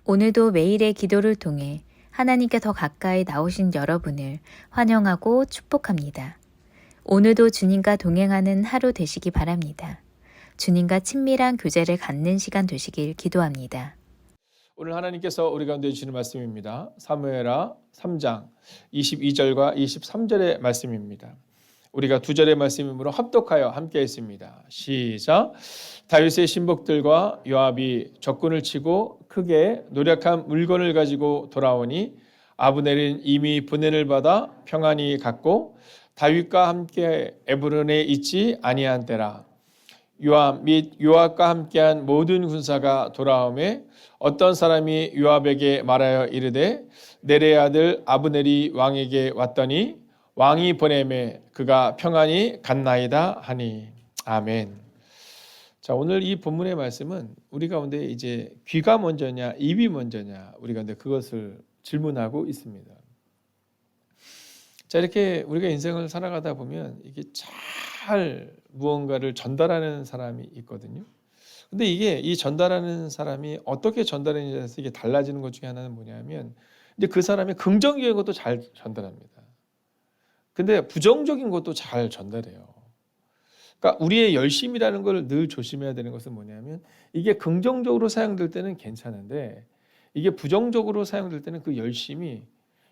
오늘도 매일의 기도를 통해 하나님께 더 가까이 나오신 여러분을 환영하고 축복합니다. 오늘도 주님과 동행하는 하루 되시기 바랍니다. 주님과 친밀한 교제를 갖는 시간 되시길 기도합니다. 오늘 하나님께서 우리 가운데 주시는 말씀입니다. 사무엘하 3장 22절과 23절의 말씀입니다. 우리가 두 절의 말씀이므로 합독하여 함께 했습니다. 시작. 다윗의 신복들과 요압이 적군을 치고 크게 노력한 물건을 가지고 돌아오니 아브넬은 이미 분해를 받아 평안히 갔고 다윗과 함께 에브론에 있지 아니한 때라. 요압 및 요압과 함께한 모든 군사가 돌아오매 어떤 사람이 요압에게 말하여 이르되 네레의 아들 아브넬이 왕에게 왔더니 왕이 보내매 그가 평안히 갔나이다 하니. 아멘. 자, 오늘 이 본문의 말씀은 우리 가운데 이제 귀가 먼저냐 입이 먼저냐 우리 가운데 그것을 질문하고 있습니다. 자, 이렇게 우리가 인생을 살아가다 보면 이게 잘 무언가를 전달하는 사람이 있거든요. 근데 이게 이 전달하는 사람이 어떻게 전달하느냐에 따라서 이게 달라지는 것 중에 하나는 뭐냐면 이제 그 사람이 긍정적인 것도 잘 전달합니다. 근데 부정적인 것도 잘 전달해요. 그러니까 우리의 열심이라는 걸 늘 조심해야 되는 것은 뭐냐면 이게 긍정적으로 사용될 때는 괜찮은데 이게 부정적으로 사용될 때는 그 열심이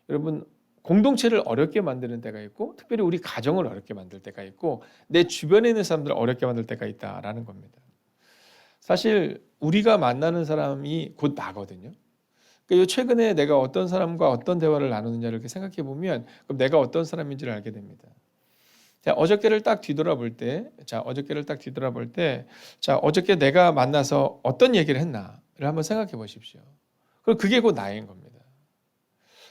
여러분 공동체를 어렵게 만드는 때가 있고 특별히 우리 가정을 어렵게 만들 때가 있고 내 주변에 있는 사람들을 어렵게 만들 때가 있다라는 겁니다. 사실 우리가 만나는 사람이 곧 나거든요. 그러니까 최근에 내가 어떤 사람과 어떤 대화를 나누느냐를 이렇게 생각해 보면 그럼 내가 어떤 사람인지를 알게 됩니다. 자, 어저께를 딱 뒤돌아볼 때, 어저께 내가 만나서 어떤 얘기를 했나를 한번 생각해 보십시오. 그럼 그게 곧 나인 겁니다.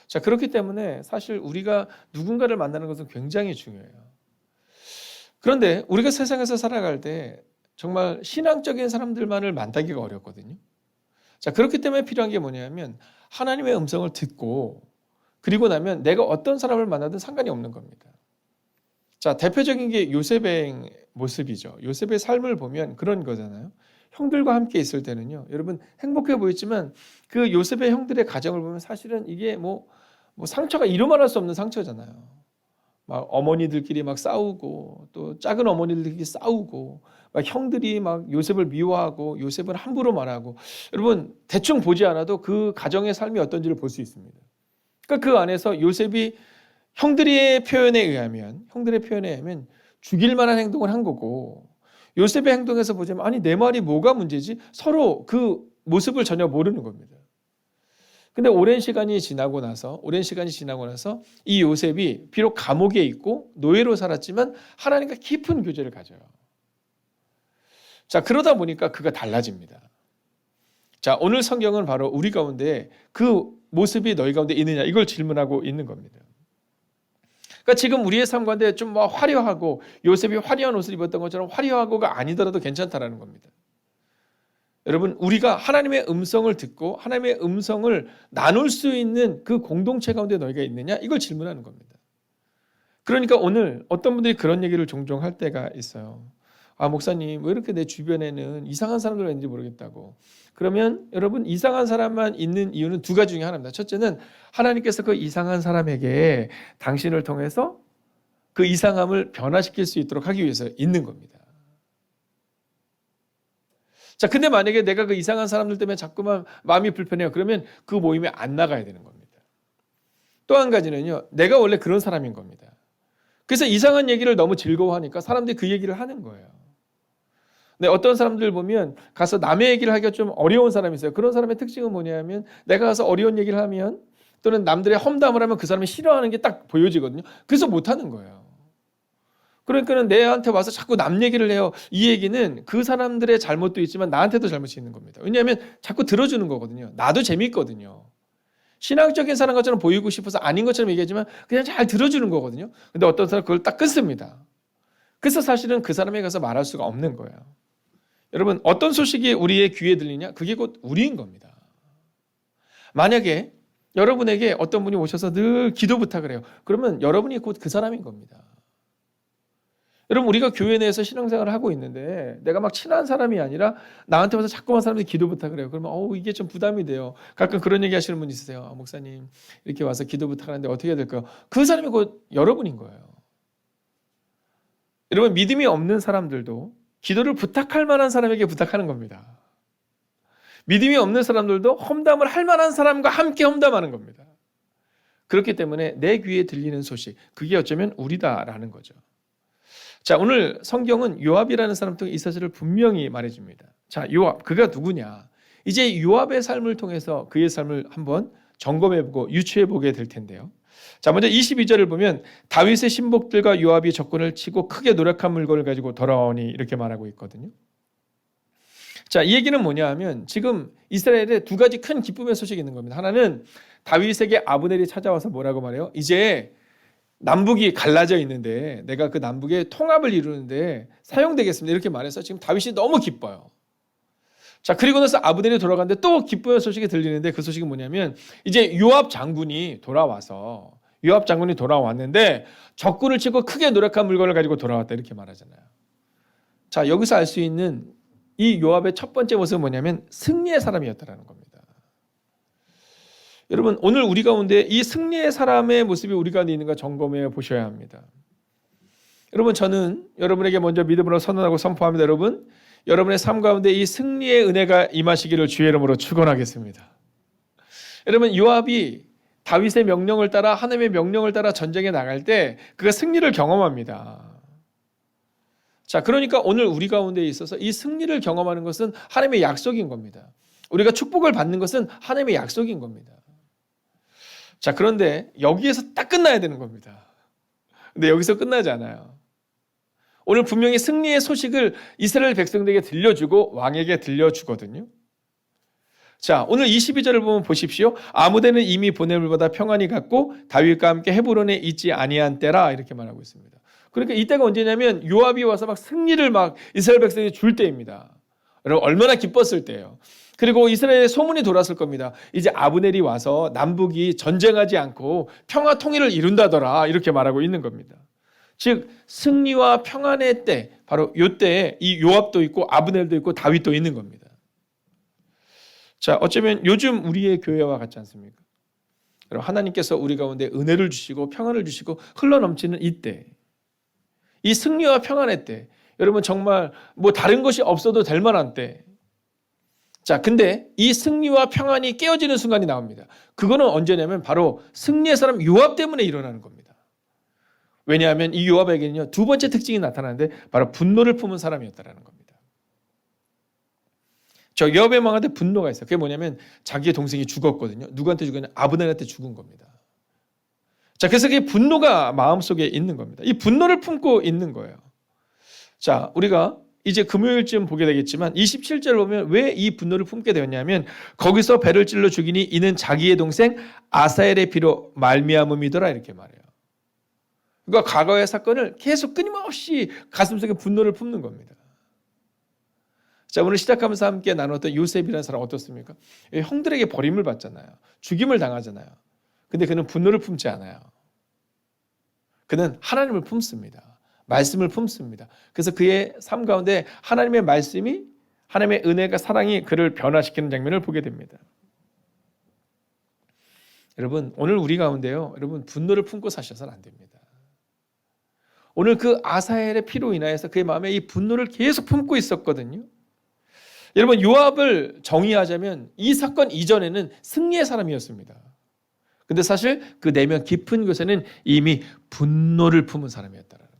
자, 그렇기 때문에 사실 우리가 누군가를 만나는 것은 굉장히 중요해요. 그런데 우리가 세상에서 살아갈 때 정말 신앙적인 사람들만을 만나기가 어렵거든요. 자, 그렇기 때문에 필요한 게 뭐냐면 하나님의 음성을 듣고 그리고 나면 내가 어떤 사람을 만나든 상관이 없는 겁니다. 자, 대표적인 게 요셉의 모습이죠. 요셉의 삶을 보면 그런 거잖아요. 형들과 함께 있을 때는요. 여러분 행복해 보였지만 그 요셉의 형들의 가정을 보면 사실은 이게 뭐 상처가 이루 말할 수 없는 상처잖아요. 막 어머니들끼리 막 싸우고 또 작은 어머니들끼리 싸우고 막 형들이 막 요셉을 미워하고 요셉을 함부로 말하고 여러분 대충 보지 않아도 그 가정의 삶이 어떤지를 볼 수 있습니다. 그러니까 그 안에서 요셉이 형들의 표현에 의하면 죽일 만한 행동을 한 거고 요셉의 행동에서 보자면 아니 내 말이 뭐가 문제지? 서로 그 모습을 전혀 모르는 겁니다. 근데 오랜 시간이 지나고 나서 이 요셉이 비록 감옥에 있고 노예로 살았지만 하나님과 깊은 교제를 가져요. 자, 그러다 보니까 그가 달라집니다. 자, 오늘 성경은 바로 우리 가운데 그 모습이 너희 가운데 있느냐 이걸 질문하고 있는 겁니다. 그러니까 지금 우리의 삶 가운데 좀 화려하고 요셉이 화려한 옷을 입었던 것처럼 화려하고가 아니더라도 괜찮다라는 겁니다. 여러분 우리가 하나님의 음성을 듣고 하나님의 음성을 나눌 수 있는 그 공동체 가운데 너희가 있느냐 이걸 질문하는 겁니다. 그러니까 오늘 어떤 분들이 그런 얘기를 종종 할 때가 있어요. 아, 목사님 왜 이렇게 내 주변에는 이상한 사람들 있는지 모르겠다고. 그러면 여러분 이상한 사람만 있는 이유는 두 가지 중에 하나입니다. 첫째는 하나님께서 그 이상한 사람에게 당신을 통해서 그 이상함을 변화시킬 수 있도록 하기 위해서 있는 겁니다. 자, 근데 만약에 내가 그 이상한 사람들 때문에 자꾸만 마음이 불편해요. 그러면 그 모임에 안 나가야 되는 겁니다. 또 한 가지는요. 내가 원래 그런 사람인 겁니다. 그래서 이상한 얘기를 너무 즐거워하니까 사람들이 그 얘기를 하는 거예요. 근데 어떤 사람들 보면 가서 남의 얘기를 하기가 좀 어려운 사람이 있어요. 그런 사람의 특징은 뭐냐면 내가 가서 어려운 얘기를 하면 또는 남들의 험담을 하면 그 사람이 싫어하는 게 딱 보여지거든요. 그래서 못하는 거예요. 그러니까 내한테 와서 자꾸 남 얘기를 해요. 이 얘기는 그 사람들의 잘못도 있지만 나한테도 잘못이 있는 겁니다. 왜냐하면 자꾸 들어주는 거거든요. 나도 재밌거든요. 신앙적인 사람 것처럼 보이고 싶어서 아닌 것처럼 얘기하지만 그냥 잘 들어주는 거거든요. 근데 어떤 사람은 그걸 딱 끊습니다. 그래서 사실은 그 사람에게 가서 말할 수가 없는 거예요. 여러분 어떤 소식이 우리의 귀에 들리냐? 그게 곧 우리인 겁니다. 만약에 여러분에게 어떤 분이 오셔서 늘 기도 부탁을 해요. 그러면 여러분이 곧 그 사람인 겁니다. 여러분 우리가 교회 내에서 신앙생활을 하고 있는데 내가 막 친한 사람이 아니라 나한테 와서 자꾸만 사람들이 기도 부탁을 해요. 그러면 이게 좀 부담이 돼요. 가끔 그런 얘기 하시는 분 있으세요. 목사님 이렇게 와서 기도 부탁하는데 어떻게 해야 될까요? 그 사람이 곧 여러분인 거예요. 여러분 믿음이 없는 사람들도 기도를 부탁할 만한 사람에게 부탁하는 겁니다. 믿음이 없는 사람들도 험담을 할 만한 사람과 함께 험담하는 겁니다. 그렇기 때문에 내 귀에 들리는 소식, 그게 어쩌면 우리다라는 거죠. 자, 오늘 성경은 요압이라는 사람 통해 이 사실을 분명히 말해줍니다. 자, 요압, 그가 누구냐? 이제 요압의 삶을 통해서 그의 삶을 한번 점검해보고 유추해보게 될 텐데요. 자, 먼저 22절을 보면 다윗의 신복들과 요압이 적군을 치고 크게 노력한 물건을 가지고 돌아오니 이렇게 말하고 있거든요. 자, 이 얘기는 뭐냐 하면 지금 이스라엘에 두 가지 큰 기쁨의 소식이 있는 겁니다. 하나는 다윗에게 아브넬이 찾아와서 뭐라고 말해요? 이제 남북이 갈라져 있는데 내가 그 남북의 통합을 이루는데 사용되겠습니다. 이렇게 말해서 지금 다윗이 너무 기뻐요. 자, 그리고 나서 아브넬이 돌아가는데 또 기쁨의 소식이 들리는데 그 소식은 뭐냐면 이제 요압 장군이 돌아왔는데 적군을 치고 크게 노력한 물건을 가지고 돌아왔다 이렇게 말하잖아요. 자, 여기서 알 수 있는 이 요압의 첫 번째 모습은 뭐냐면 승리의 사람이었다라는 겁니다. 여러분 오늘 우리 가운데 이 승리의 사람의 모습이 우리 가운데 있는가 점검해 보셔야 합니다. 여러분 저는 여러분에게 먼저 믿음으로 선언하고 선포합니다. 여러분의 삶 가운데 이 승리의 은혜가 임하시기를 주의 이름으로 축원하겠습니다. 여러분 요압이 다윗의 명령을 따라 하나님의 명령을 따라 전쟁에 나갈 때 그가 승리를 경험합니다. 자, 그러니까 오늘 우리 가운데 있어서 이 승리를 경험하는 것은 하나님의 약속인 겁니다. 우리가 축복을 받는 것은 하나님의 약속인 겁니다. 자, 그런데 여기에서 딱 끝나야 되는 겁니다. 근데 여기서 끝나지 않아요. 오늘 분명히 승리의 소식을 이스라엘 백성들에게 들려주고 왕에게 들려주거든요. 자, 오늘 22절을 보면 보십시오. 아무데는 이미 보냄을보다 평안히 갔고 다윗과 함께 헤브론에 있지 아니한 때라 이렇게 말하고 있습니다. 그러니까 이때가 언제냐면 요압이 와서 막 승리를 막 이스라엘 백성이 줄 때입니다. 여러분 얼마나 기뻤을 때예요. 그리고 이스라엘에 소문이 돌았을 겁니다. 이제 아브넬이 와서 남북이 전쟁하지 않고 평화 통일을 이룬다더라 이렇게 말하고 있는 겁니다. 즉 승리와 평안의 때, 바로 이때에 이 요압도 있고 아브넬도 있고 다윗도 있는 겁니다. 자, 어쩌면 요즘 우리의 교회와 같지 않습니까? 여러분 하나님께서 우리 가운데 은혜를 주시고 평안을 주시고 흘러넘치는 이때, 이 승리와 평안의 때, 여러분 정말 뭐 다른 것이 없어도 될 만한 때. 자, 근데 이 승리와 평안이 깨어지는 순간이 나옵니다. 그거는 언제냐면 바로 승리의 사람 요압 때문에 일어나는 겁니다. 왜냐하면 이 요압에게는요 두 번째 특징이 나타나는데 바로 분노를 품은 사람이었다라는 겁니다. 저 요압의 왕한테 분노가 있어요. 그게 뭐냐면 자기의 동생이 죽었거든요. 누구한테 죽었냐? 아브넬한테 죽은 겁니다. 자, 그래서 그 분노가 마음속에 있는 겁니다. 이 분노를 품고 있는 거예요. 자, 우리가 이제 금요일쯤 보게 되겠지만 27절을 보면 왜 이 분노를 품게 되었냐면 거기서 배를 찔러 죽이니 이는 자기의 동생 아사엘의 피로 말미암음이더라 이렇게 말해요. 그러니까 과거의 사건을 계속 끊임없이 가슴속에 분노를 품는 겁니다. 자, 오늘 시작하면서 함께 나눴던 요셉이라는 사람 어떻습니까? 형들에게 버림을 받잖아요. 죽임을 당하잖아요. 근데 그는 분노를 품지 않아요. 그는 하나님을 품습니다. 말씀을 품습니다. 그래서 그의 삶 가운데 하나님의 말씀이, 하나님의 은혜가, 사랑이 그를 변화시키는 장면을 보게 됩니다. 여러분 오늘 우리 가운데요, 여러분 분노를 품고 사셔서는 안 됩니다. 오늘 그 아사엘의 피로 인하여서 그의 마음에 이 분노를 계속 품고 있었거든요. 여러분 요압을 정의하자면 이 사건 이전에는 승리의 사람이었습니다. 근데 사실 그 내면 깊은 곳에는 이미 분노를 품은 사람이었다는 거예요.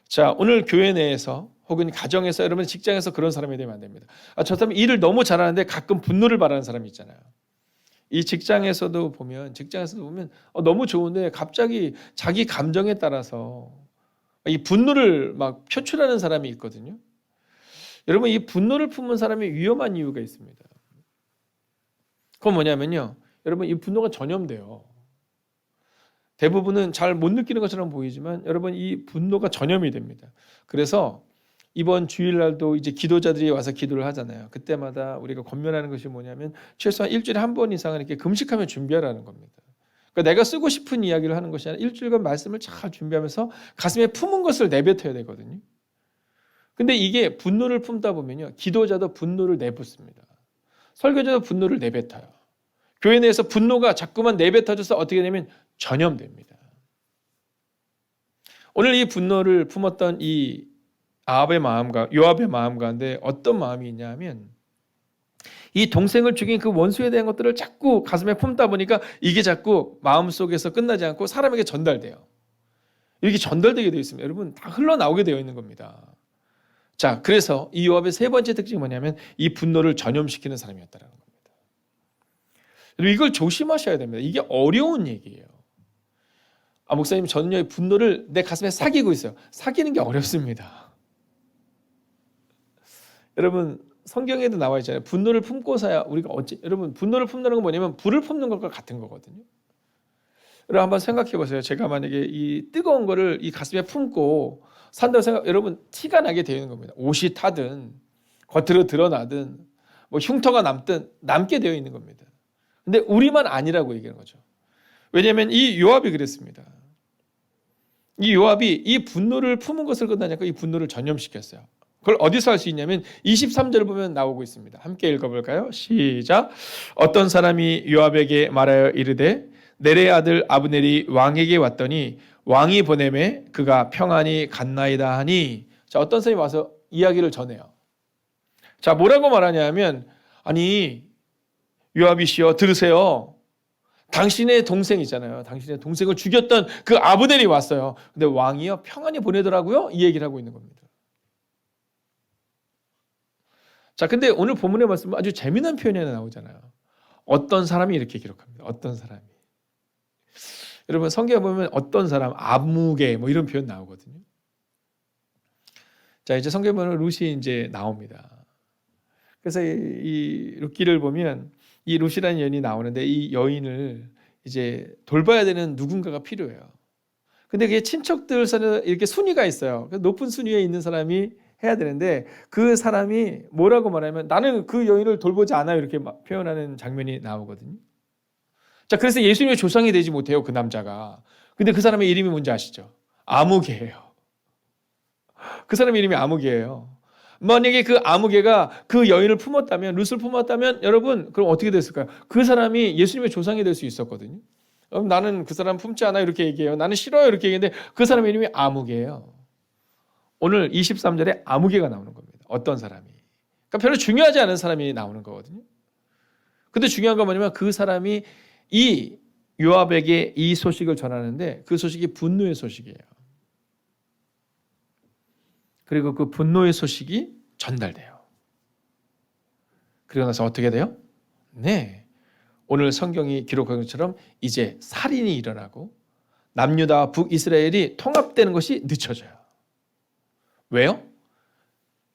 자, 오늘 교회 내에서 혹은 가정에서, 여러분 직장에서 그런 사람이 되면 안 됩니다. 저 사람이 일을 너무 잘하는데 가끔 분노를 바라는 사람이 있잖아요. 이 직장에서도 보면 너무 좋은데 갑자기 자기 감정에 따라서 이 분노를 막 표출하는 사람이 있거든요. 여러분 이 분노를 품은 사람이 위험한 이유가 있습니다. 그건 뭐냐면요, 여러분 이 분노가 전염돼요. 대부분은 잘 못 느끼는 것처럼 보이지만 여러분 이 분노가 전염이 됩니다. 그래서 이번 주일날도 이제 기도자들이 와서 기도를 하잖아요. 그때마다 우리가 권면하는 것이 뭐냐면 최소한 일주일에 한 번 이상은 이렇게 금식하며 준비하라는 겁니다. 그러니까 내가 쓰고 싶은 이야기를 하는 것이 아니라 일주일간 말씀을 잘 준비하면서 가슴에 품은 것을 내뱉어야 되거든요. 근데 이게 분노를 품다 보면요, 기도자도 분노를 내뱉습니다. 설교자도 분노를 내뱉어요. 교회 내에서 분노가 자꾸만 내뱉어져서 어떻게 되면 전염됩니다. 오늘 이 분노를 품었던 이 아합의 마음과 요압의 마음 가운데 어떤 마음이 있냐면, 이 동생을 죽인 그 원수에 대한 것들을 자꾸 가슴에 품다 보니까 이게 자꾸 마음속에서 끝나지 않고 사람에게 전달돼요. 이렇게 전달되게 되어 있습니다. 여러분, 다 흘러나오게 되어 있는 겁니다. 자, 그래서 이 요압의 세 번째 특징이 뭐냐면 이 분노를 전염시키는 사람이었다는 겁니다. 이걸 조심하셔야 됩니다. 이게 어려운 얘기예요. 목사님, 저는요, 이 분노를 내 가슴에 사귀고 있어요. 사귀는 게 어렵습니다. 여러분, 성경에도 나와 있잖아요. 분노를 품고서야 우리가 여러분, 분노를 품는 건 뭐냐면 불을 품는 것과 같은 거거든요. 여러분, 한번 생각해 보세요. 제가 만약에 이 뜨거운 거를 이 가슴에 품고 산다고 여러분, 티가 나게 되어 있는 겁니다. 옷이 타든 겉으로 드러나든 뭐 흉터가 남게 되어 있는 겁니다. 근데 우리만 아니라고 얘기하는 거죠. 왜냐하면 이 요압이 그랬습니다. 이 요압이 이 분노를 품은 것을 끝나니까 이 분노를 전염시켰어요. 그걸 어디서 할 수 있냐면 23절 보면 나오고 있습니다. 함께 읽어볼까요? 시작. 어떤 사람이 요압에게 말하여 이르되 넬의 아들 아브넬이 왕에게 왔더니 왕이 보내매 그가 평안히 갔나이다 하니. 자, 어떤 사람이 와서 이야기를 전해요. 자, 뭐라고 말하냐면, 아니 요압이시여 들으세요. 당신의 동생이잖아요. 당신의 동생을 죽였던 그 아브넬이 왔어요. 근데 왕이요 평안히 보내더라고요. 이 얘기를 하고 있는 겁니다. 자, 근데 오늘 본문의 말씀은 아주 재미난 표현이 하나 나오잖아요. 어떤 사람이 이렇게 기록합니다. 어떤 사람이. 여러분, 성경에 보면 어떤 사람, 아무개 뭐 이런 표현 나오거든요. 자, 이제 성경에 보면 룻이 이제 나옵니다. 그래서 이 룻기를 보면 이 룻이라는 여인이 나오는데 이 여인을 이제 돌봐야 되는 누군가가 필요해요. 근데 그게 친척들 사이에 이렇게 순위가 있어요. 높은 순위에 있는 사람이 해야 되는데 그 사람이 뭐라고 말하면 나는 그 여인을 돌보지 않아요. 이렇게 표현하는 장면이 나오거든요. 자, 그래서 예수님의 조상이 되지 못해요. 그 남자가. 근데 그 사람의 이름이 뭔지 아시죠? 아무개예요. 그 사람의 이름이 아무개예요. 만약에 그 아무개가 그 여인을 품었다면, 룻을 품었다면 여러분 그럼 어떻게 됐을까요? 그 사람이 예수님의 조상이 될 수 있었거든요. 나는 그 사람 품지 않아요 이렇게 얘기해요. 나는 싫어요 이렇게 얘기했는데 그 사람의 이름이 아무개예요. 오늘 23절에 아무개가 나오는 겁니다. 어떤 사람이. 그러니까 별로 중요하지 않은 사람이 나오는 거거든요. 근데 중요한 건 뭐냐면 그 사람이 이 요압에게 이 소식을 전하는데 그 소식이 분노의 소식이에요. 그리고 그 분노의 소식이 전달돼요. 그러고 나서 어떻게 돼요? 네, 오늘 성경이 기록한 것처럼 이제 살인이 일어나고 남유다와 북이스라엘이 통합되는 것이 늦춰져요. 왜요?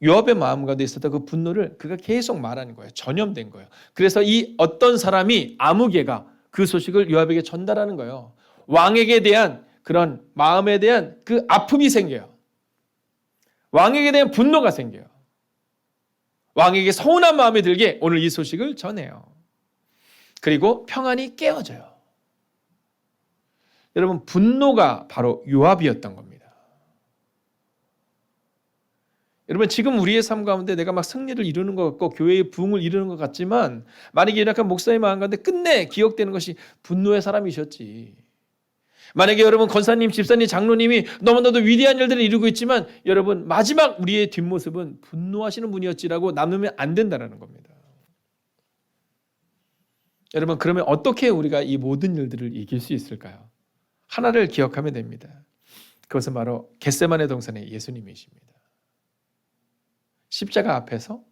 요압의 마음 가운데 있었던 그 분노를 그가 계속 말하는 거예요. 전염된 거예요. 그래서 이 어떤 사람이 아무개가 그 소식을 요압에게 전달하는 거예요. 왕에게 대한 그런 마음에 대한 그 아픔이 생겨요. 왕에게 대한 분노가 생겨요. 왕에게 서운한 마음이 들게 오늘 이 소식을 전해요. 그리고 평안이 깨어져요. 여러분, 분노가 바로 요압이었던 겁니다. 여러분, 지금 우리의 삶 가운데 내가 막 승리를 이루는 것 같고 교회의 부흥을 이루는 것 같지만 만약에 약간 목사의 마음 가운데 끝내 기억되는 것이 분노의 사람이셨지. 만약에 여러분 권사님, 집사님, 장로님이 너무나도 위대한 일들을 이루고 있지만 여러분 마지막 우리의 뒷모습은 분노하시는 분이었지라고 남으면 안 된다는 겁니다. 여러분, 그러면 어떻게 우리가 이 모든 일들을 이길 수 있을까요? 하나를 기억하면 됩니다. 그것은 바로 겟세마네 동산의 예수님이십니다. 십자가 앞에서,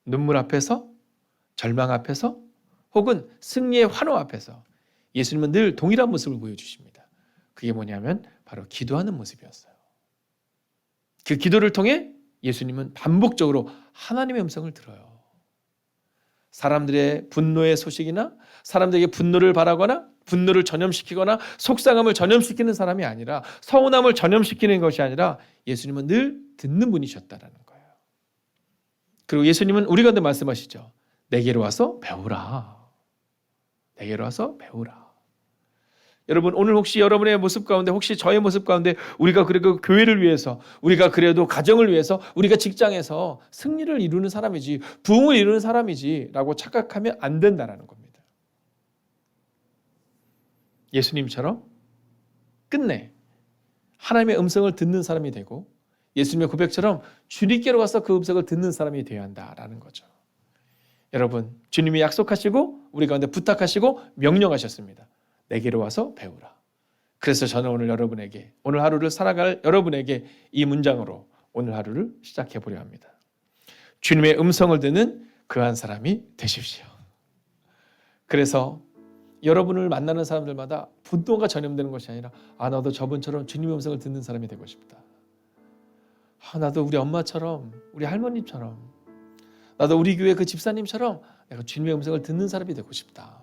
눈물 앞에서, 절망 앞에서, 혹은 승리의 환호 앞에서 예수님은 늘 동일한 모습을 보여주십니다. 그게 뭐냐면 바로 기도하는 모습이었어요. 그 기도를 통해 예수님은 반복적으로 하나님의 음성을 들어요. 사람들의 분노의 소식이나 사람들에게 분노를 바라거나 분노를 전염시키거나 속상함을 전염시키는 사람이 아니라, 서운함을 전염시키는 것이 아니라 예수님은 늘 듣는 분이셨다라는 거예요. 그리고 예수님은 우리 가운데 말씀하시죠. 내게로 와서 배우라. 내게로 와서 배우라. 여러분, 오늘 혹시 여러분의 모습 가운데, 혹시 저의 모습 가운데 우리가 그래도 교회를 위해서, 우리가 그래도 가정을 위해서, 우리가 직장에서 승리를 이루는 사람이지, 부흥을 이루는 사람이지 라고 착각하면 안 된다는 겁니다. 예수님처럼 끝내 하나님의 음성을 듣는 사람이 되고, 예수님의 고백처럼 주님께로 가서 그 음성을 듣는 사람이 되어야 한다라는 거죠. 여러분, 주님이 약속하시고 우리 가운데 부탁하시고 명령하셨습니다. 내게로 와서 배우라. 그래서 저는 오늘 여러분에게, 오늘 하루를 살아갈 여러분에게 이 문장으로 오늘 하루를 시작해 보려 합니다. 주님의 음성을 듣는 그한 사람이 되십시오. 그래서 여러분을 만나는 사람들마다 분노가 전염되는 것이 아니라, 나도 저분처럼 주님의 음성을 듣는 사람이 되고 싶다. 나도 우리 엄마처럼, 우리 할머니처럼, 나도 우리 교회 그 집사님처럼 내가 주님의 음성을 듣는 사람이 되고 싶다.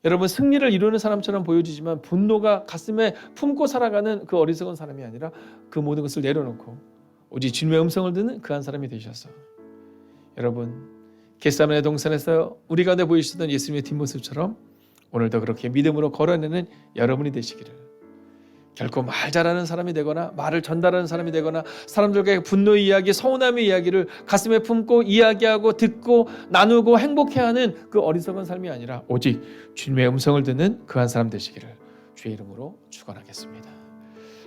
여러분, 승리를 이루는 사람처럼 보여지지만 분노가 가슴에 품고 살아가는 그 어리석은 사람이 아니라 그 모든 것을 내려놓고 오직 주님의 음성을 듣는 그 한 사람이 되셔서, 여러분, 겟세마네 동산에서 우리 가운데 보이시던 예수님의 뒷모습처럼 오늘도 그렇게 믿음으로 걸어내는 여러분이 되시기를, 결코 말 잘하는 사람이 되거나 말을 전달하는 사람이 되거나 사람들과 분노의 이야기, 서운함의 이야기를 가슴에 품고 이야기하고 듣고 나누고 행복해하는 그 어리석은 삶이 아니라 오직 주님의 음성을 듣는 그 한 사람 되시기를 주의 이름으로 축원하겠습니다.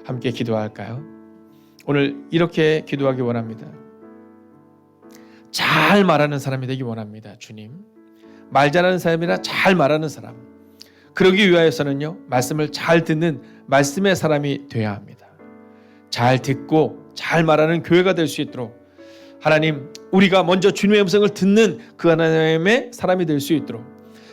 함께 기도할까요? 오늘 이렇게 기도하기 원합니다. 잘 말하는 사람이 되기 원합니다. 주님, 말 잘하는 사람이라 잘 말하는 사람, 그러기 위하여서는요, 말씀을 잘 듣는 말씀의 사람이 되어야 합니다. 잘 듣고 잘 말하는 교회가 될 수 있도록 하나님, 우리가 먼저 주님의 음성을 듣는 그 하나님의 사람이 될 수 있도록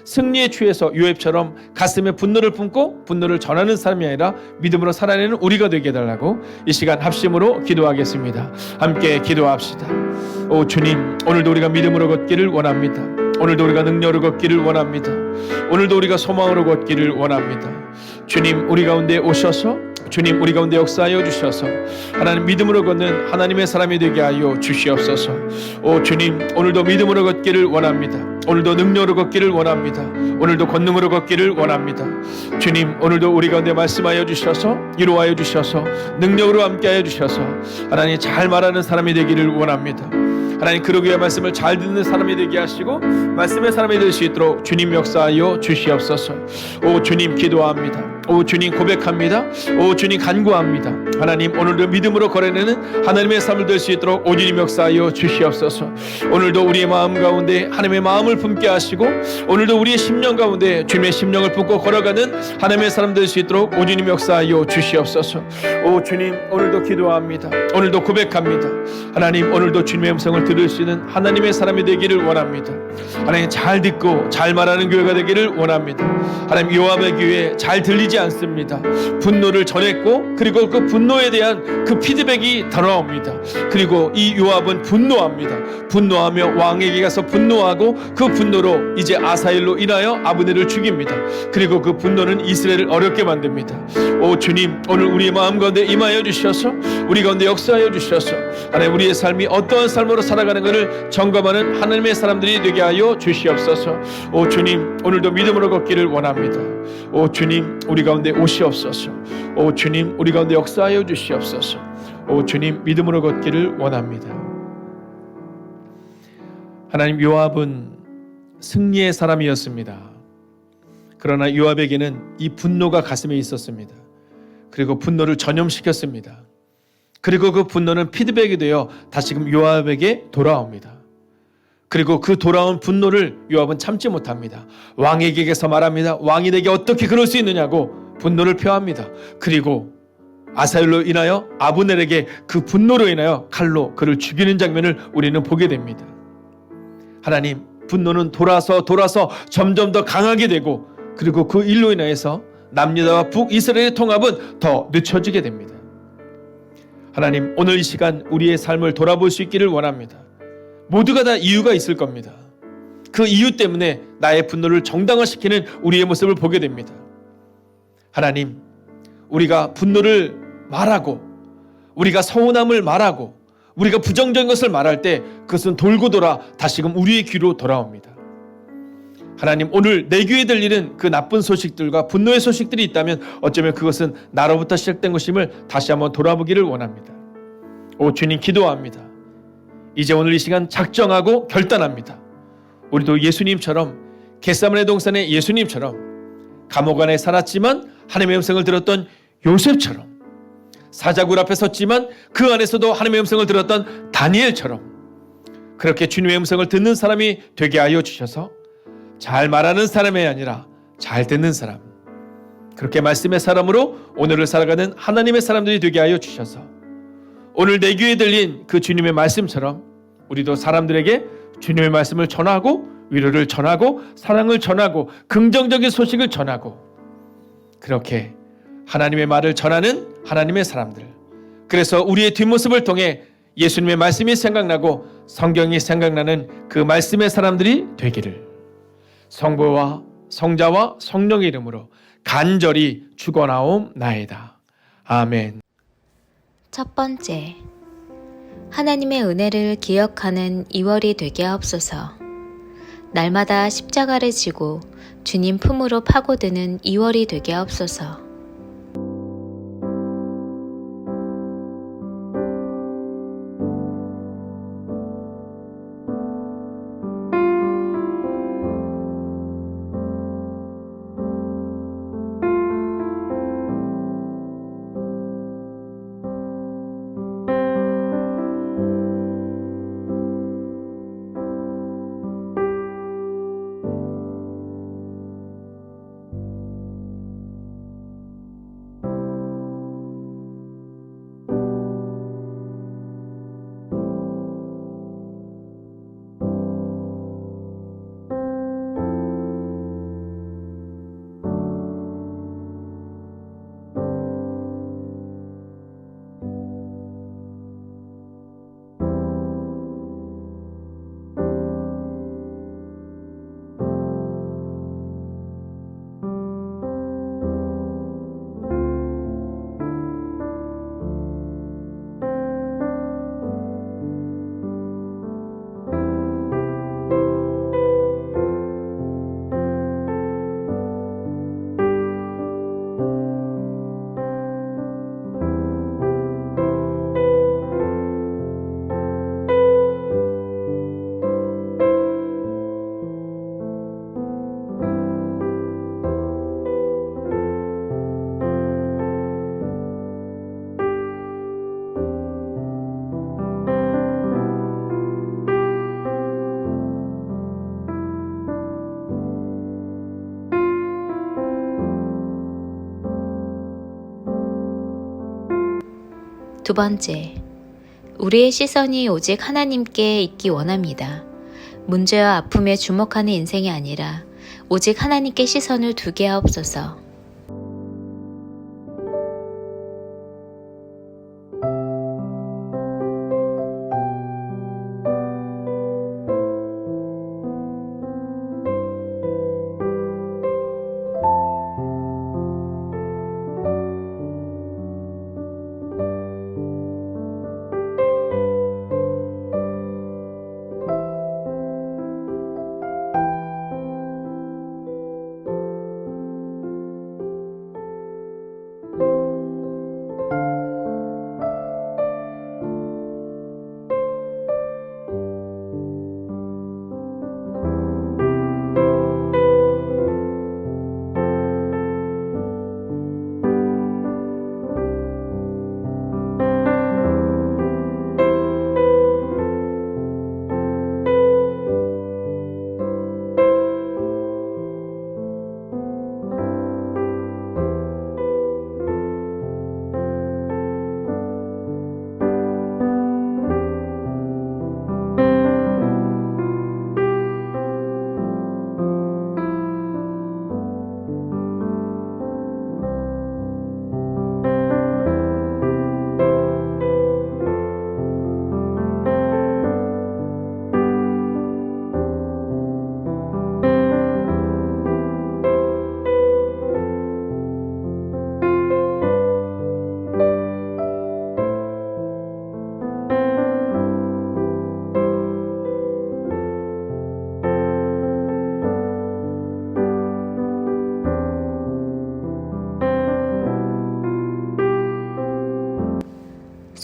승리에 취해서 요셉처럼 가슴에 분노를 품고 분노를 전하는 사람이 아니라 믿음으로 살아내는 우리가 되게 해달라고 이 시간 합심으로 기도하겠습니다. 함께 기도합시다. 오 주님, 오늘도 우리가 믿음으로 걷기를 원합니다. 오늘도 우리가 능력으로 걷기를 원합니다. 오늘도 우리가 소망으로 걷기를 원합니다. 주님, 우리 가운데 오셔서 주님, 우리 가운데 역사하여 주셔서 하나님 믿음으로 걷는 하나님의 사람이 되게 하여 주시옵소서. 오 주님, 오늘도 믿음으로 걷기를 원합니다. 오늘도 능력으로 걷기를 원합니다. 오늘도 권능으로 걷기를 원합니다. 주님, 오늘도 우리 가운데 말씀하여 주셔서 위로하여 주셔서 능력으로 함께하여 주셔서 하나님 잘 말하는 사람이 되기를 원합니다. 하나님, 그러기 위해 말씀을 잘 듣는 사람이 되게 하시고 말씀의 사람이 될 수 있도록 주님 역사하여 주시옵소서. 오 주님, 기도합니다. 오 주님, 고백합니다. 오 주님, 간구합니다. 하나님, 오늘도 믿음으로 걸어내는 하나님의 삶을 될 수 있도록 오 주님 역사하여 주시옵소서. 오늘도 우리의 마음 가운데 하나님의 마음을 품게 하시고 오늘도 우리의 심령 가운데 주님의 심령을 품고 걸어가는 하나님의 사람 될 수 있도록 오 주님 역사하여 주시옵소서. 오 주님, 오늘도 기도합니다. 오늘도 고백합니다. 하나님, 오늘도 주님의 음성을 들을 수 있는 하나님의 사람이 되기를 원합니다. 하나님, 잘 듣고 잘 말하는 교회가 되기를 원합니다. 하나님, 요압의 교회 잘 들리지 않습니다. 분노를 전했고 그리고 그 분노에 대한 그 피드백이 돌아옵니다. 그리고 이 요압은 분노합니다. 분노하며 왕에게 가서 분노하고 그 분노로 이제 아사엘로 인하여 아브넬을 죽입니다. 그리고 그 분노는 이스라엘을 어렵게 만듭니다. 오 주님, 오늘 우리의 마음 가운데 임하여 주셔서 우리 가운데 역사하여 주셔서 하나님, 우리의 삶이 어떠한 삶으로 살아가는 것을 점검하는 하나님의 사람들이 되게 하여 주시옵소서. 오 주님, 오늘도 믿음으로 걷기를 원합니다. 오 주님, 우리 가운데 오시옵소서. 오 주님, 우리 가운데 역사하여 주시옵소서. 오 주님, 믿음으로 걷기를 원합니다. 하나님, 요압은 승리의 사람이었습니다. 그러나 요압에게는 이 분노가 가슴에 있었습니다. 그리고 분노를 전염시켰습니다. 그리고 그 분노는 피드백이 되어 다시금 요압에게 돌아옵니다. 그리고 그 돌아온 분노를 요압은 참지 못합니다. 왕에게서 말합니다. 왕이 내게 어떻게 그럴 수 있느냐고 분노를 표합니다. 그리고 아사엘로 인하여 아브넬에게 그 분노로 인하여 칼로 그를 죽이는 장면을 우리는 보게 됩니다. 하나님, 분노는 돌아서 점점 더 강하게 되고 그리고 그 일로 인하여서 남유다와 북이스라엘의 통합은 더 늦춰지게 됩니다. 하나님, 오늘 이 시간 우리의 삶을 돌아볼 수 있기를 원합니다. 모두가 다 이유가 있을 겁니다. 그 이유 때문에 나의 분노를 정당화시키는 우리의 모습을 보게 됩니다. 하나님, 우리가 분노를 말하고 우리가 서운함을 말하고 우리가 부정적인 것을 말할 때 그것은 돌고 돌아 다시금 우리의 귀로 돌아옵니다. 하나님, 오늘 내 귀에 들리는 그 나쁜 소식들과 분노의 소식들이 있다면 어쩌면 그것은 나로부터 시작된 것임을 다시 한번 돌아보기를 원합니다. 오 주님, 기도합니다. 이제 오늘 이 시간 작정하고 결단합니다. 우리도 예수님처럼, 겟세마네 동산의 예수님처럼, 감옥 안에 살았지만 하나님의 음성을 들었던 요셉처럼, 사자굴 앞에 섰지만 그 안에서도 하나님의 음성을 들었던 다니엘처럼, 그렇게 주님의 음성을 듣는 사람이 되게 하여 주셔서 잘 말하는 사람이 아니라 잘 듣는 사람, 그렇게 말씀의 사람으로 오늘을 살아가는 하나님의 사람들이 되게 하여 주셔서 오늘 내 귀에 들린 그 주님의 말씀처럼 우리도 사람들에게 주님의 말씀을 전하고 위로를 전하고 사랑을 전하고 긍정적인 소식을 전하고, 그렇게 하나님의 말을 전하는 하나님의 사람들, 그래서 우리의 뒷모습을 통해 예수님의 말씀이 생각나고 성경이 생각나는 그 말씀의 사람들이 되기를 성부와 성자와 성령의 이름으로 간절히 축원하옵나이다. 아멘. 첫 번째, 하나님의 은혜를 기억하는 2월이 되게 하옵소서. 날마다 십자가를 지고 주님 품으로 파고드는 2월이 되게 하옵소서. 두 번째, 우리의 시선이 오직 하나님께 있기 원합니다. 문제와 아픔에 주목하는 인생이 아니라 오직 하나님께 시선을 두게 하옵소서.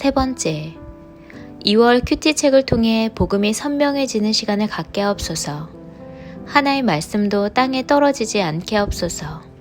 세 번째, 2월 큐티 책을 통해 복음이 선명해지는 시간을 갖게 하옵소서. 하나의 말씀도 땅에 떨어지지 않게 하옵소서.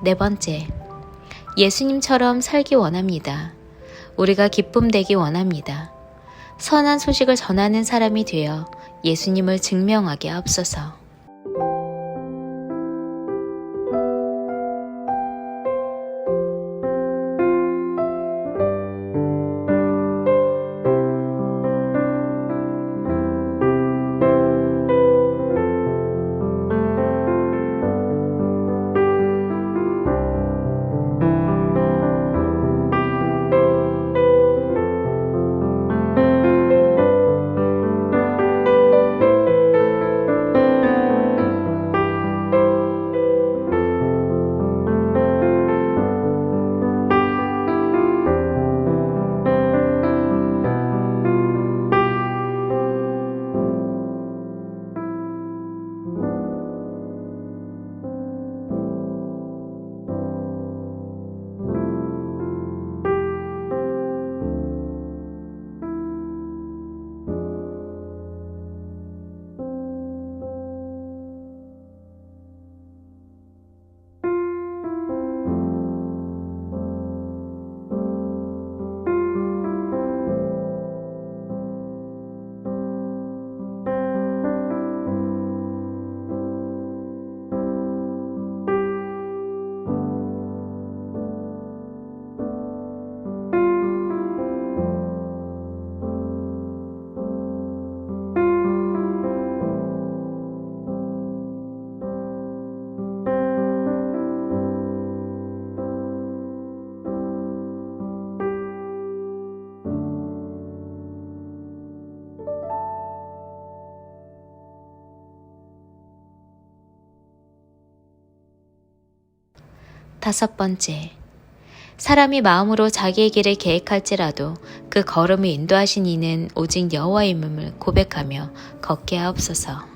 네 번째, 예수님처럼 살기 원합니다. 우리가 기쁨 되기 원합니다. 선한 소식을 전하는 사람이 되어 예수님을 증명하게 하옵소서. 다섯 번째, 사람이 마음으로 자기의 길을 계획할지라도 그 걸음을 인도하신 이는 오직 여호와임을 고백하며 걷게 하옵소서.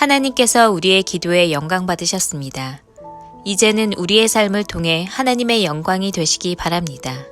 하나님께서 우리의 기도에 영광 받으셨습니다. 이제는 우리의 삶을 통해 하나님의 영광이 되시기 바랍니다.